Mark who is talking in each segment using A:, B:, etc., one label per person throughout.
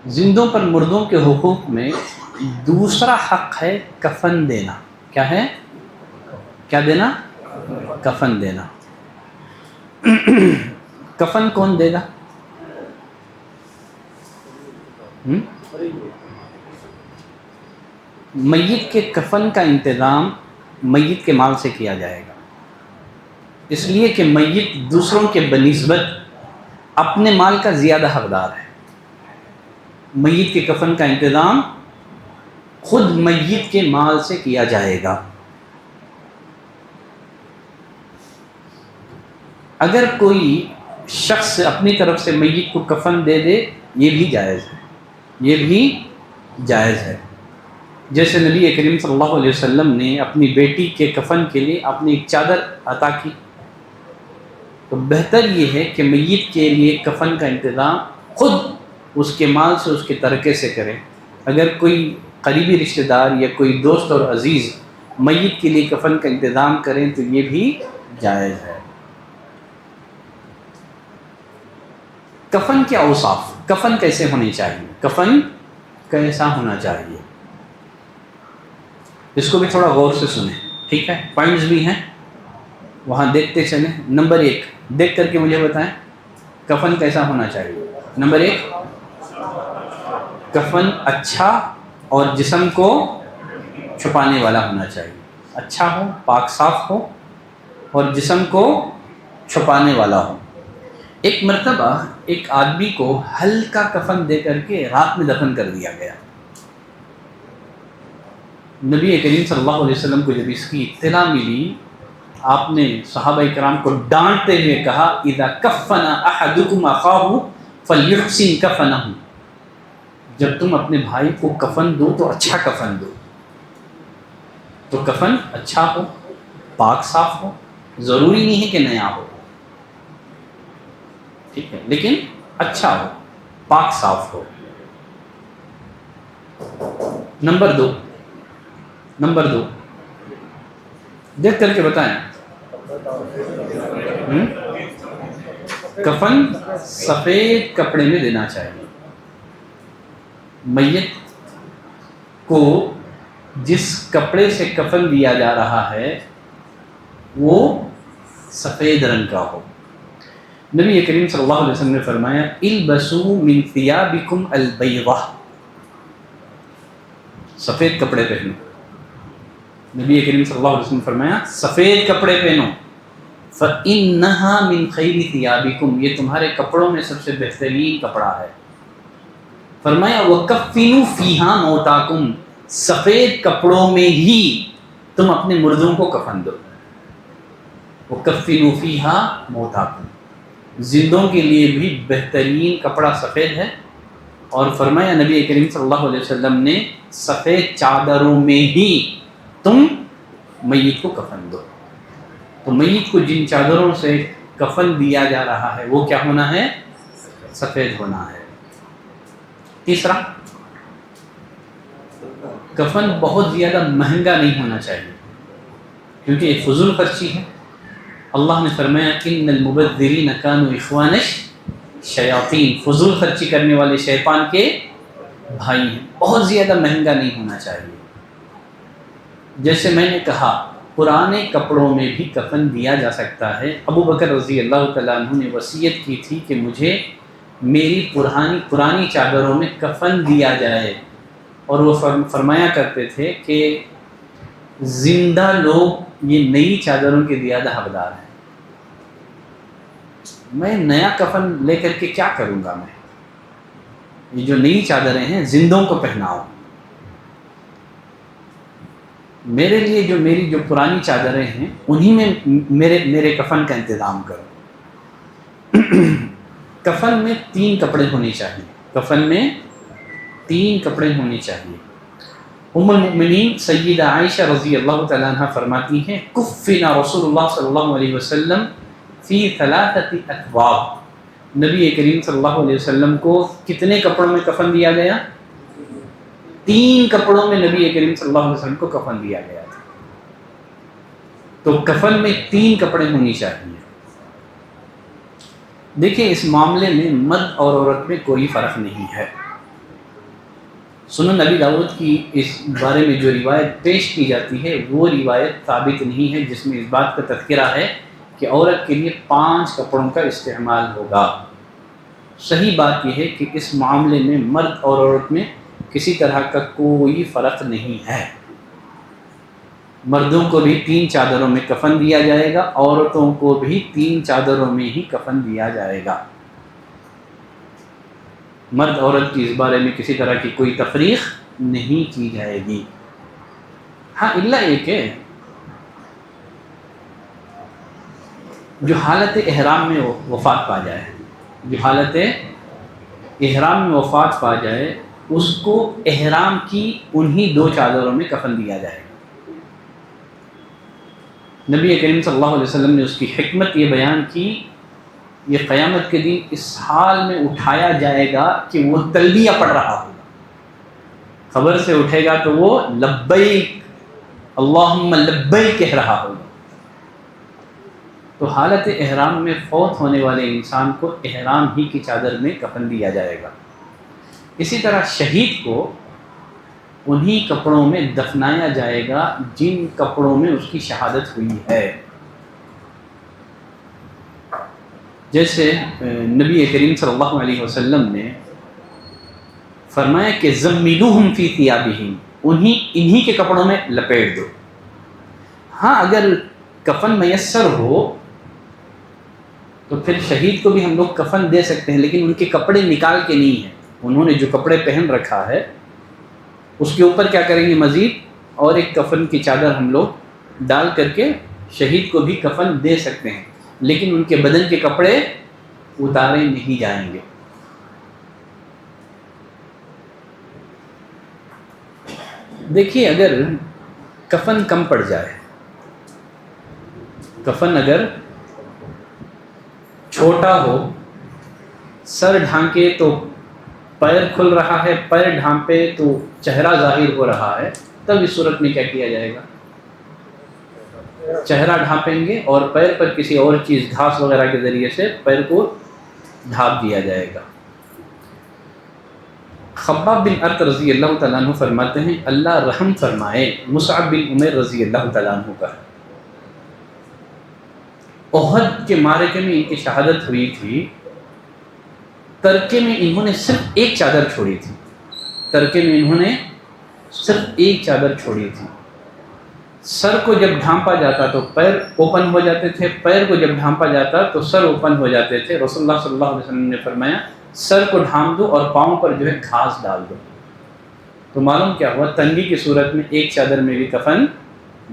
A: زندوں پر مردوں کے حقوق میں دوسرا حق ہے کفن دینا۔ کیا ہے؟ کیا دینا؟ کفن دینا۔ کفن کون دے گا؟ میت کے کفن کا انتظام میت کے مال سے کیا جائے گا، اس لیے کہ میت دوسروں کے بنسبت اپنے مال کا زیادہ حقدار ہے۔ میت کے کفن کا انتظام خود میت کے مال سے کیا جائے گا۔ اگر کوئی شخص اپنی طرف سے میت کو کفن دے دے یہ بھی جائز ہے، یہ بھی جائز ہے۔ جیسے نبی کریم صلی اللہ علیہ وسلم نے اپنی بیٹی کے کفن کے لیے اپنی ایک چادر عطا کی، تو بہتر یہ ہے کہ میت کے لیے کفن کا انتظام خود اس کے مال سے، اس کے ترکے سے کرے۔ اگر کوئی قریبی رشتہ دار یا کوئی دوست اور عزیز میت کے لیے کفن کا انتظام کریں تو یہ بھی جائز ہے۔ کفن کے اوصاف، کفن کیسے ہونی چاہیے، کفن کیسا ہونا چاہیے، اس کو بھی تھوڑا غور سے سنیں، ٹھیک ہے؟ پوائنٹس بھی ہیں وہاں دیکھتے چلیں۔ نمبر 1 دیکھ کر کے مجھے بتائیں کفن کیسا ہونا چاہیے۔ نمبر 1 کفن اچھا اور جسم کو چھپانے والا ہونا چاہیے، اچھا ہو، پاک صاف ہو اور جسم کو چھپانے والا ہو۔ ایک مرتبہ ایک آدمی کو ہلکا کفن دے کر کے رات میں دفن کر دیا گیا۔ نبی کریم صلی اللہ علیہ وسلم کو جب اس کی اطلاع ملی، آپ نے صحابہ کرام کو ڈانٹتے ہوئے کہا اذا کفن احدکم اخاہ فلیحسن کفنہ، جب تم اپنے بھائی کو کفن دو تو اچھا کفن دو۔ تو کفن اچھا ہو، پاک صاف ہو، ضروری نہیں ہے کہ نیا ہو، ٹھیک ہے، لیکن اچھا ہو، پاک صاف ہو۔ نمبر دو دیکھ کر کے بتائیں، کفن سفید کپڑے میں دینا چاہیے۔ میت کو جس کپڑے سے کفن دیا جا رہا ہے وہ سفید رنگ کا ہو۔ نبی کریم صلی اللہ علیہ وسلم نے فرمایا البسوا من ثيابكم البيضة، سفید کپڑے پہنو۔ نبی کریم صلی اللہ علیہ وسلم نے فرمایا سفید کپڑے پہنو، فإنها من خير ثيابكم، یہ تمہارے کپڑوں میں سب سے بہترین کپڑا ہے۔ فرمایا وَكَفِّنُوا فِيهَا مَوْتَاكُمْ، سفید کپڑوں میں ہی تم اپنے مردوں کو کفن دو۔ وَكَفِّنُوا فِيهَا مَوْتَاكُمْ، زندوں کے لیے بھی بہترین کپڑا سفید ہے۔ اور فرمایا نبی کریم صلی اللہ علیہ وسلم نے سفید چادروں میں ہی تم میت کو کفن دو۔ تو میت کو جن چادروں سے کفن دیا جا رہا ہے وہ کیا ہونا ہے؟ سفید ہونا ہے۔ تیسرا، کفن بہت زیادہ مہنگا نہیں ہونا چاہیے کیونکہ یہ فضول خرچی ہے۔ اللہ نے فرمایا ان المبذرین کانوا اخوان الشیاطین، فضول خرچی کرنے والے شیطان کے بھائی ہیں۔ بہت زیادہ مہنگا نہیں ہونا چاہیے۔ جیسے میں نے کہا پرانے کپڑوں میں بھی کفن دیا جا سکتا ہے۔ ابو بکر رضی اللہ تعالیٰ عنہ نے وصیت کی تھی کہ مجھے میری پرانی چادروں میں کفن دیا جائے، اور وہ فرمایا کرتے تھے کہ زندہ لوگ یہ نئی چادروں کے زیادہ حقدار ہیں۔ میں نیا کفن لے کر کے کیا کروں گا؟ میں یہ جو نئی چادریں ہیں زندوں کو پہناؤ، میرے لیے میری جو پرانی چادریں ہیں انہی میں میرے کفن کا انتظام کرو۔ کفن میں 3 کپڑے ہونے چاہیے، کفن میں 3 کپڑے ہونے چاہیے۔ ام المؤمنین سیدہ عائشہ رضی اللہ تعالیٰ عنہ فرماتی ہیں کفنا رسول اللہ صلی اللہ علیہ وسلم فی 3 اثواب، نبی کریم صلی اللہ علیہ وسلم کو کتنے کپڑوں میں کفن دیا گیا؟ 3 کپڑوں میں نبی کریم صلی اللہ علیہ وسلم کو کفن دیا گیا تھا۔ تو کفن میں 3 کپڑے ہونی چاہیے۔ دیکھیں اس معاملے میں مرد اور عورت میں کوئی فرق نہیں ہے۔ سنن نبی داؤد کی اس بارے میں جو روایت پیش کی جاتی ہے وہ روایت ثابت نہیں ہے جس میں اس بات کا تذکرہ ہے کہ عورت کے لیے 5 کپڑوں کا استعمال ہوگا۔ صحیح بات یہ ہے کہ اس معاملے میں مرد اور عورت میں کسی طرح کا کوئی فرق نہیں ہے۔ مردوں کو بھی 3 چادروں میں کفن دیا جائے گا، عورتوں کو بھی 3 چادروں میں ہی کفن دیا جائے گا۔ مرد عورت کی اس بارے میں کسی طرح کی کوئی تفریق نہیں کی جائے گی۔ ہاں الا ایک ہے جو حالت احرام میں وفات پا جائے، جو حالت احرام میں وفات پا جائے اس کو احرام کی انہی 2 چادروں میں کفن دیا جائے گا۔ نبی کریم صلی اللہ علیہ وسلم نے اس کی حکمت یہ بیان کی، یہ قیامت کے دن اس حال میں اٹھایا جائے گا کہ وہ تلبیہ پڑھ رہا ہوگا، خبر سے اٹھے گا تو وہ لبیک اللہم لبیک کہہ رہا ہوگا۔ تو حالت احرام میں فوت ہونے والے انسان کو احرام ہی کی چادر میں کفن دیا جائے گا۔ اسی طرح شہید کو انہی کپڑوں میں دفنایا جائے گا جن کپڑوں میں اس کی شہادت ہوئی ہے۔ جیسے نبی کریم صلی اللہ علیہ وسلم نے فرمایا کہ زملوہم فی ثیابہم، انہی کے کپڑوں میں لپیٹ دو۔ ہاں اگر کفن میسر ہو تو پھر شہید کو بھی ہم لوگ کفن دے سکتے ہیں، لیکن ان کے کپڑے نکال کے نہیں ہیں، انہوں نے جو کپڑے پہن رکھا ہے اس کے اوپر کیا کریں گے، مزید اور ایک کفن کی چادر ہم لوگ ڈال کر کے شہید کو بھی کفن دے سکتے ہیں، لیکن ان کے بدن کے کپڑے اتارے نہیں جائیں گے۔ دیکھیے اگر کفن کم پڑ جائے، کفن اگر چھوٹا ہو، سر ڈھانکے تو پیر کھل رہا ہے، پیر ڈھانپے تو چہرہ ظاہر ہو رہا ہے، تب اس صورت میں کیا کیا جائے گا، چہرہ ڈھانپیں گے اور پیر پر کسی اور چیز گھاس وغیرہ کے ذریعے سے پیر کو ڈھانپ دیا جائے گا۔ خباب بن ارت رضی اللہ تعالیٰ عنہ فرماتے ہیں اللہ رحم فرمائے مصعب بن عمیر رضی اللہ تعالیٰ عنہ پر، احد کے معرکے میں ان کی شہادت ہوئی تھی، ترکے میں انہوں نے صرف ایک چادر چھوڑی تھی، ترکے میں انہوں نے صرف ایک چادر چھوڑی تھی۔ سر کو جب ڈھانپا جاتا تو پیر اوپن ہو جاتے تھے، پیر کو جب ڈھانپا جاتا تو سر اوپن ہو جاتے تھے۔ رسول اللہ صلی اللہ علیہ وسلم نے فرمایا سر کو ڈھانپ دو اور پاؤں پر جو ہے گھاس ڈال دو۔ تو معلوم کیا ہوا، تنگی کی صورت میں ایک چادر میں بھی کفن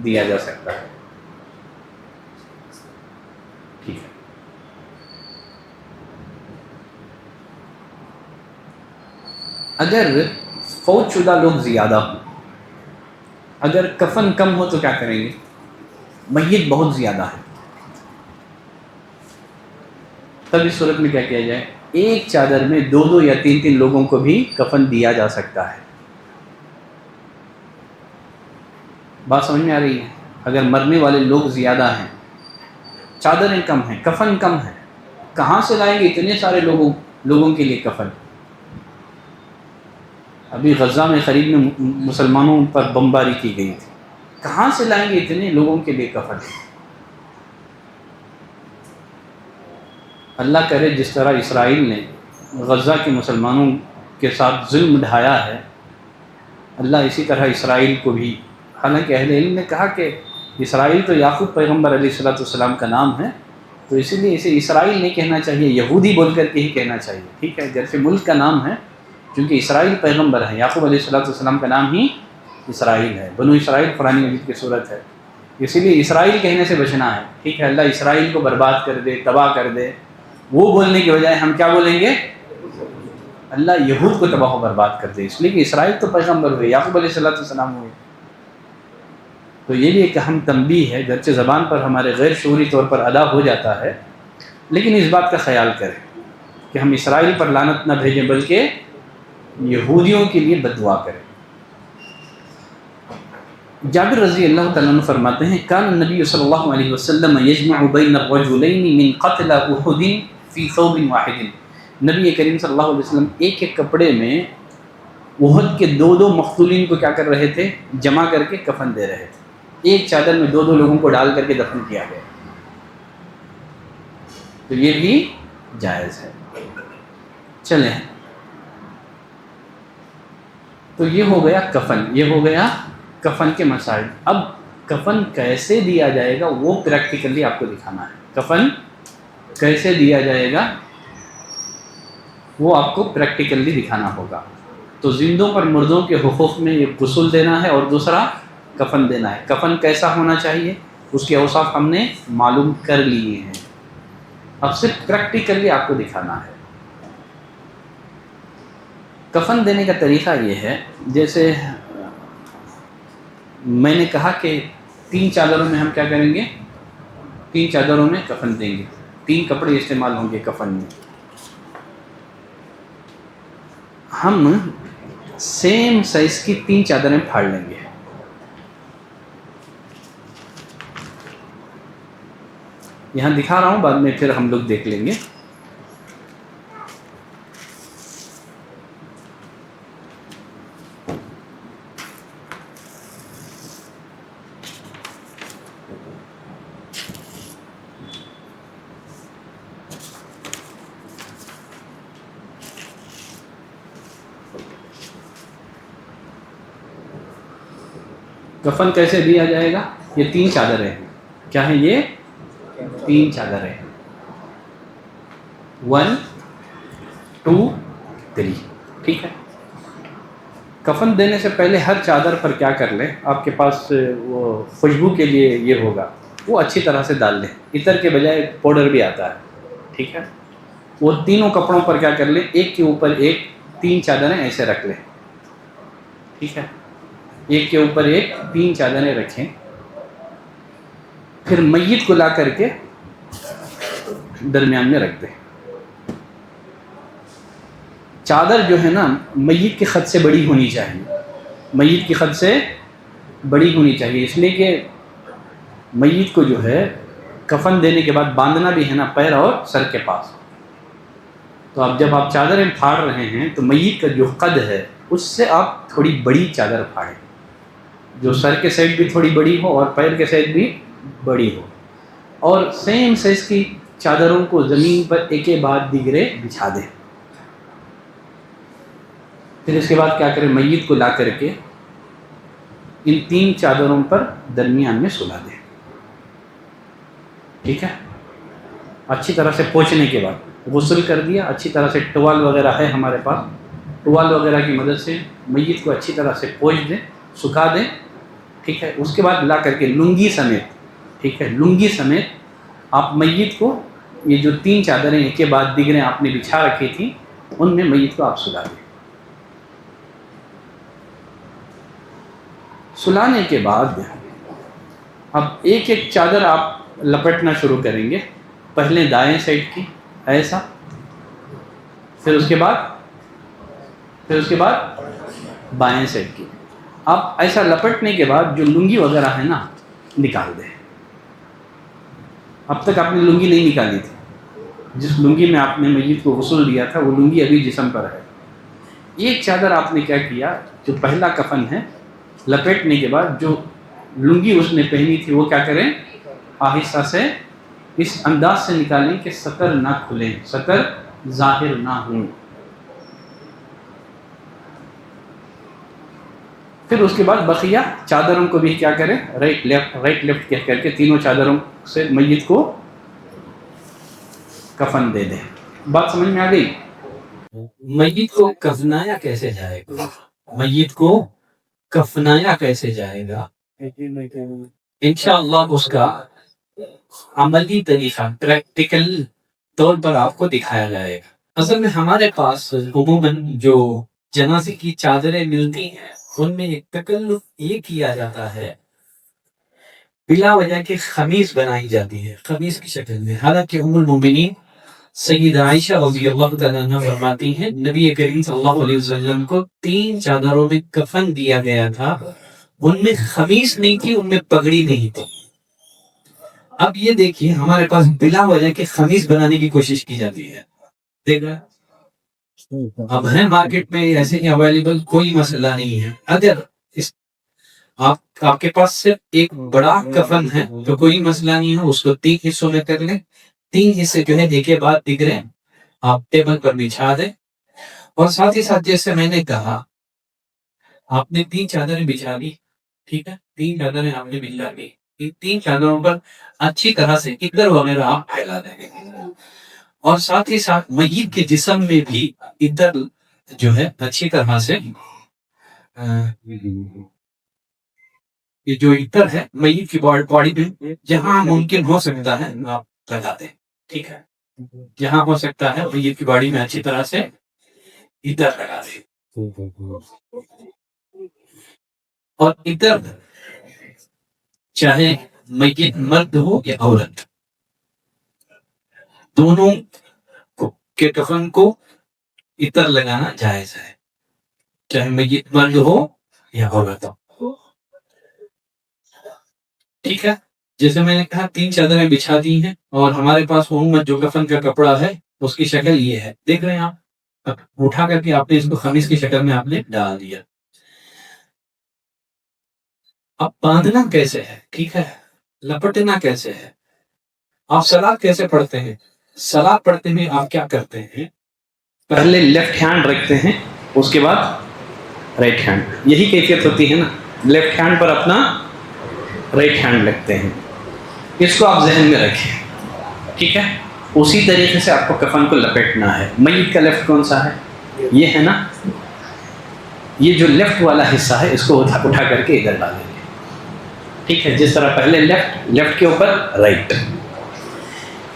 A: دیا جا سکتا ہے۔ ٹھیک ہے، اگر فوت شدہ لوگ زیادہ ہوں، اگر کفن کم ہو تو کیا کریں گے، میت بہت زیادہ ہے، تب اس صورت میں کیا کیا جائے، ایک چادر میں 2 یا 3 لوگوں کو بھی کفن دیا جا سکتا ہے۔ بات سمجھ میں آ رہی ہے؟ اگر مرنے والے لوگ زیادہ ہیں، چادریں کم ہیں، کفن کم ہے، کہاں سے لائیں گے اتنے سارے لوگوں کے لیے کفن؟ ابھی غزہ میں قریب میں مسلمانوں پر بمباری کی گئی تھی، کہاں سے لائیں گے اتنے لوگوں کے لیے کفن؟ اللہ کرے جس طرح اسرائیل نے غزہ کے مسلمانوں کے ساتھ ظلم ڈھایا ہے، اللہ اسی طرح اسرائیل کو بھی، حالانکہ اہل علم نے کہا کہ اسرائیل تو یعقوب پیغمبر علیہ السلام کا نام ہے، تو اسی لیے اسے اسرائیل نہیں کہنا چاہیے، یہودی بول کر کے ہی کہنا چاہیے، ٹھیک ہے، گرچہ ملک کا نام ہے، چونکہ اسرائیل پیغمبر ہے، یعقوب علیہ السلام کا نام ہی اسرائیل ہے، بنو اسرائیل قرآن مجید کی صورت ہے، اسی لیے اسرائیل کہنے سے بچنا ہے، ٹھیک ہے، اللہ اسرائیل کو برباد کر دے، تباہ کر دے، وہ بولنے کے بجائے ہم کیا بولیں گے، اللہ یہود کو تباہ و برباد کر دے، اس لیے کہ اسرائیل تو پیغمبر ہوئے، یعقوب علیہ السلام ہوئے۔ تو یہ بھی ایک اہم تنبیہ ہے، گرچہ زبان پر ہمارے غیر شعوری طور پر ادا ہو جاتا ہے، لیکن اس بات کا خیال کریں کہ ہم اسرائیل پر لعنت نہ بھیجیں بلکہ یہودیوں کے لیے بد دعا کریں۔ جابر رضی اللہ تعالیٰ عنہ فرماتے ہیں کان النبی صلی اللہ علیہ وسلم یجمع بین الرجلین من قتل احد فی ثوب واحد، نبی کریم صلی اللہ علیہ وسلم ایک کپڑے میں احد کے 2 مقتولین کو کیا کر رہے تھے؟ جمع کر کے کفن دے رہے تھے، ایک چادر میں 2 لوگوں کو ڈال کر کے دفن کیا گیا، تو یہ بھی جائز ہے۔ چلیں، تو یہ ہو گیا کفن، یہ ہو گیا کفن کے مسائل۔ اب کفن کیسے دیا جائے گا وہ پریکٹیکلی آپ کو دکھانا ہے۔ کفن کیسے دیا جائے گا وہ آپ کو پریکٹیکلی دکھانا ہوگا۔ تو زندوں پر مردوں کے حقوق میں ایک غسل دینا ہے اور دوسرا کفن دینا ہے۔ کفن کیسا ہونا چاہیے اس کے اوصاف ہم نے معلوم کر لیے ہیں، اب صرف پریکٹیکلی آپ کو دکھانا ہے۔ کفن دینے کا طریقہ یہ ہے، جیسے میں نے کہا کہ 3 چادروں میں ہم کیا کریں گے؟ 3 چادروں میں کفن دیں گے، 3 کپڑے استعمال ہوں گے کفن میں۔ ہم سیم سائز کی 3 چادریں پھاڑ لیں گے، یہاں دکھا رہا ہوں، بعد میں پھر ہم لوگ دیکھ لیں گے۔ کفن کیسے دیا جائے گا؟ یہ 3 چادریں ہیں، کیا ہیں یہ؟ 3 چادریں، 1 2 3، ٹھیک ہے۔ کفن دینے سے پہلے ہر چادر پر کیا کر لیں، آپ کے پاس وہ خوشبو کے لیے یہ ہوگا، وہ اچھی طرح سے ڈال لیں، عطر کے بجائے پاؤڈر بھی آتا ہے، ٹھیک ہے۔ وہ تینوں کپڑوں پر کیا کر لیں، ایک کے اوپر ایک 3 چادریں ایسے رکھ لیں، ٹھیک ہے، ایک کے اوپر ایک 3 چادریں رکھیں۔ پھر میت کو لا کر کے درمیان میں رکھ دیں۔ چادر جو ہے نا میت کی خد سے بڑی ہونی چاہیے، میت کی خد سے بڑی ہونی چاہیے، اس لیے کہ میت کو جو ہے کفن دینے کے بعد باندھنا بھی ہے نا پیر اور سر کے پاس، تو اب جب آپ چادریں پھاڑ رہے ہیں تو میت کا جو قد ہے اس سے آپ تھوڑی بڑی چادر پھاڑیں، جو سر کے سائڈ بھی تھوڑی بڑی ہو اور پیر کے سائڈ بھی بڑی ہو، اور سیم سائز کی چادروں کو زمین پر ایک کے بعد دیگرے بچھا دیں۔ پھر اس کے بعد کیا کریں، میت کو لا کر کے ان 3 چادروں پر درمیان میں سلا دیں، ٹھیک ہے۔ اچھی طرح سے پوچھنے کے بعد غسل کر دیا، اچھی طرح سے ٹوال وغیرہ ہے ہمارے پاس، ٹوال وغیرہ کی مدد سے میت کو اچھی طرح سے پوچھ دیں، سکھا دیں، ٹھیک ہے۔ اس کے بعد لا کر کے لنگی سمیت، ٹھیک ہے، لنگی سمیت آپ میت کو یہ جو 3 چادریں ایک کے بعد دیگریں آپ نے بچھا رکھی تھیں ان میں میت کو آپ سلا دیں۔ سلانے کے بعد اب ایک ایک چادر آپ لپٹنا شروع کریں گے، پہلے دائیں سائڈ کی ایسا، پھر اس کے بعد بائیں سائڈ کی۔ آپ ایسا لپٹنے کے بعد جو لنگی وغیرہ ہے نا نکال دیں، اب تک آپ نے لنگی نہیں نکالی تھی، جس لنگی میں آپ نے میت کو غسل دیا تھا وہ لنگی ابھی جسم پر ہے۔ ایک چادر آپ نے کیا کیا، جو پہلا کفن ہے لپیٹنے کے بعد جو لنگی اس نے پہنی تھی وہ کیا کریں، آہستہ سے اس انداز سے نکالیں کہ سطر نہ کھلیں، سطر ظاہر نہ ہوں۔ پھر اس کے بعد بقیہ چادروں کو بھی کیا کریں، رائٹ لیفٹ کہہ کر کے تینوں چادروں سے میت کو کفن دے دیں۔ بات سمجھ میں آ گئی؟
B: میت کو کفنایا کیسے جائے گا؟ میت کو کفنایا کیسے جائے گا؟ انشاءاللہ اس کا عملی طریقہ پریکٹیکل طور پر آپ کو دکھایا جائے گا۔ اصل میں ہمارے پاس عموماً جو جنازے کی چادریں ملتی ہیں ان میں ایک تکلف یہ کیا جاتا ہے، بلا وجہ کی خمیس بنائی جاتی ہے، خمیس کی شکل میں۔ حالانکہ ام المومنین سیدہ عائشہ رضی اللہ تعالیٰ عنہ فرماتی ہیں نبی کریم صلی اللہ علیہ وسلم کو 3 چادروں میں کفن دیا گیا تھا، ان میں خمیس نہیں تھی، ان میں پگڑی نہیں تھی۔ اب یہ دیکھیے ہمارے پاس بلا وجہ کے خمیس بنانے کی کوشش کی جاتی ہے، دیکھ رہا اب ہے مارکیٹ میں ایسے ہی اویلیبل، کوئی مسئلہ نہیں ہے. اگر اس آپ کے پاس صرف ایک بڑا کفن ہے تو کوئی مسئلہ نہیں ہے، اس کو 3 حصوں میں کر لیں. 3 حصے جو ہے ایک کے بعد دکھ رہے آپ ٹیبل پر بچھا دیں. اور ساتھ ہی ساتھ جیسے میں نے کہا، آپ نے 3 چادریں بچھا دی، ٹھیک ہے، 3 چادریں آپ نے بچھا دی. 3 چادروں پر اچھی طرح سے ادھر وغیرہ آپ پھیلا دیں گے. اور ساتھ ہی ساتھ میت کے جسم میں بھی ادھر جو ہے اچھی طرح سے یہ جو ادھر ہے میت کی باڈی میں جہاں ممکن ہو سکتا ہے آپ لگا دیں. ٹھیک ہے، جہاں ہو سکتا ہے میت کی باڈی میں اچھی طرح سے ادھر لگا دیں. اور ادھر چاہے میت مرد ہو یا عورت، دونوں کے کفن کو اتر لگانا جائز ہے، چاہے میت مرد ہو یا عورت ہو. ٹھیک ہے، جیسے میں نے کہا 3 چادریں بچھا دی ہیں، اور ہمارے پاس عموماً جو کفن کا کپڑا ہے اس کی شکل یہ ہے، دیکھ رہے ہیں آپ. اٹھا کر کے آپ نے اس کو خمیس کی شکل میں آپ نے ڈال دیا. اب باندھنا کیسے ہے؟ ٹھیک ہے، لپٹنا کیسے ہے؟ آپ سلاد کیسے پڑھتے ہیں؟ سلاد پڑھتے ہیں آپ کیا کرتے ہیں؟
A: پہلے لیفٹ ہینڈ رکھتے ہیں، اس کے بعد رائٹ ہینڈ. یہی کیفیت ہوتی ہے نا، لیفٹ ہینڈ پر اپنا رائٹ ہینڈ رکھتے ہیں. اس کو آپ ذہن میں رکھیں، ٹھیک ہے. اسی طریقے سے آپ کو کفن کو لپیٹنا ہے. میت کا لیفٹ کون سا ہے؟ یہ ہے نا. یہ جو لیفٹ والا حصہ ہے اس کو اٹھا کر کے ادھر ڈالیں گے. ٹھیک ہے، جس طرح پہلے لیفٹ کے اوپر رائٹ،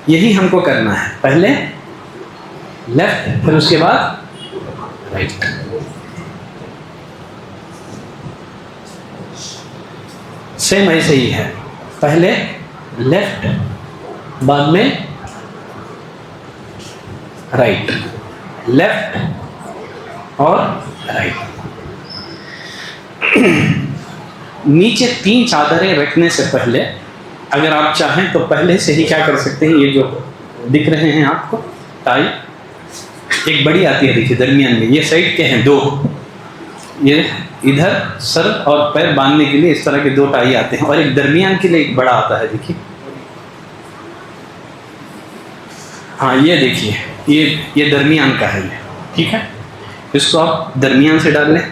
A: یہی ہم کو کرنا ہے. پہلے لیفٹ، پھر اس کے بعد رائٹ. سیم ایسے ہی ہے، پہلے لیفٹ، بعد میں رائٹ، لیفٹ اور رائٹ. نیچے 3 چادریں رکھنے سے پہلے اگر آپ چاہیں تو پہلے سے ہی کیا کر سکتے ہیں، یہ جو دکھ رہے ہیں آپ کو ٹائی، ایک بڑی آتی ہے دیکھیے درمیان میں، یہ سائڈ کے ہیں 2، یہ ادھر سر اور پیر باندھنے کے لیے اس طرح کے 2 ٹائی آتے ہیں، اور ایک درمیان کے لیے ایک بڑا آتا ہے دیکھیے. ہاں یہ دیکھیے، یہ درمیان کا ہے یہ. ٹھیک ہے، اس کو آپ درمیان سے ڈال لیں.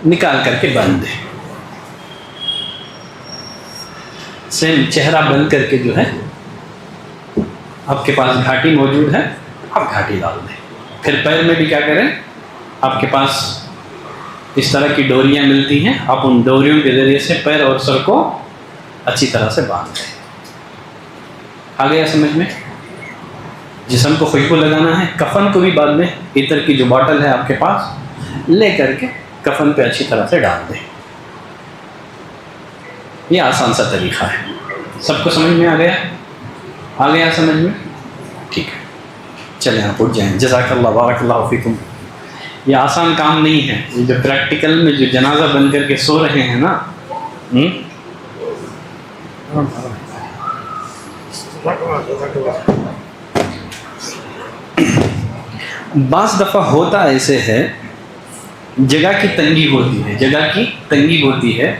A: نکال کر کے باندھ دیں. سیم چہرہ بند کر کے جو ہے، آپ کے پاس گھاٹی موجود ہے، آپ گھاٹی ڈال دیں. پھر پیر میں بھی کیا کریں، آپ کے پاس اس طرح کی ڈوریاں ملتی ہیں، آپ ان ڈوریوں کے ذریعے سے پیر اور سر کو اچھی طرح سے باندھ دیں. آ گیا سمجھ میں؟ جسم کو خوشبو لگانا ہے، کفن کو بھی بعد میں عطر کی جو باٹل ہے آپ کے پاس لے کر کے کفن پہ اچھی طرح سے ڈال دیں. یہ آسان سا طریقہ ہے. سب کو سمجھ میں آ گیا؟ آ گیا سمجھ میں؟ ٹھیک ہے، چلیں آپ اٹھ جائیں. جزاک اللہ، بارک اللہ فیکم. یہ آسان کام نہیں ہے. یہ جو پریکٹیکل میں جو جنازہ بن کر کے سو رہے ہیں نا، بعض دفعہ ہوتا ایسے ہے، جگہ کی تنگی ہوتی ہے، جگہ کی تنگی ہوتی ہے.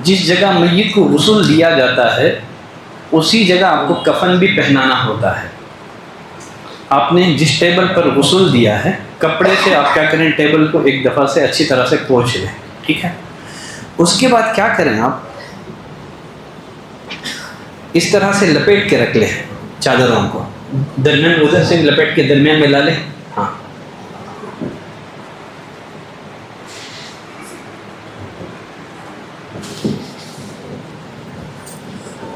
A: جس جگہ میت کو غسل دیا جاتا ہے اسی جگہ آپ کو کفن بھی پہنانا ہوتا ہے. آپ نے جس ٹیبل پر غسل دیا ہے، کپڑے سے آپ کیا کریں، ٹیبل کو ایک دفعہ سے اچھی طرح سے پوچھ لیں. ٹھیک ہے، اس کے بعد کیا کریں، آپ اس طرح سے لپیٹ کے رکھ لیں چادروں کو، درمیان ادھر سے لپیٹ کے درمیان میں لا لیں. ہاں،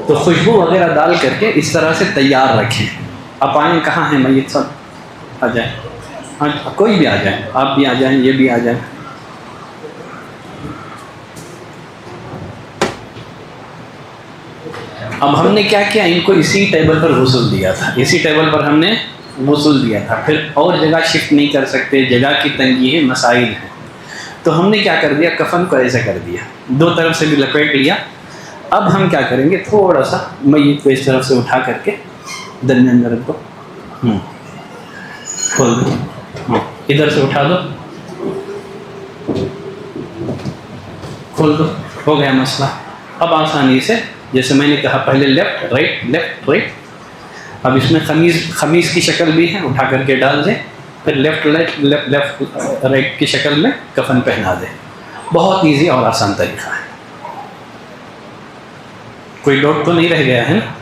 A: تو خوشبو وغیرہ ڈال کر کے اس طرح سے تیار رکھیں. آپ آئیں، کہاں ہیں میت صاحب؟ آ جائیں. ہاں، کوئی بھی آ جائیں، آپ بھی آ جائیں، یہ بھی آ جائیں. اب ہم نے کیا کیا، ان کو اسی ٹیبل پر غسل دیا تھا، اسی ٹیبل پر ہم نے غسل دیا تھا. پھر اور جگہ شفٹ نہیں کر سکتے، جگہ کی تنگی ہے، مسائل ہیں. تو ہم نے کیا کر دیا، کفن کو ایسے کر دیا، 2 طرف سے بھی لپیٹ لیا اب ہم کیا کریں گے، تھوڑا سا میت کو اس طرف سے اٹھا کر کے درمیان میں رکھ دو، کھول دو، ادھر سے اٹھا دو، کھول دو، ہو گیا مسئلہ۔ اب آسانی سے جیسے میں نے کہا پہلے لیفٹ رائٹ لیفٹ رائٹ، اب اس میں خمیز کی شکل بھی ہے، اٹھا کر کے ڈال دیں، پھر لیفٹ رائٹ کی شکل میں کفن پہنا دیں۔ بہت ایزی اور آسان طریقہ ہے، کوئی ڈاؤٹ تو نہیں رہ گیا ہے نا؟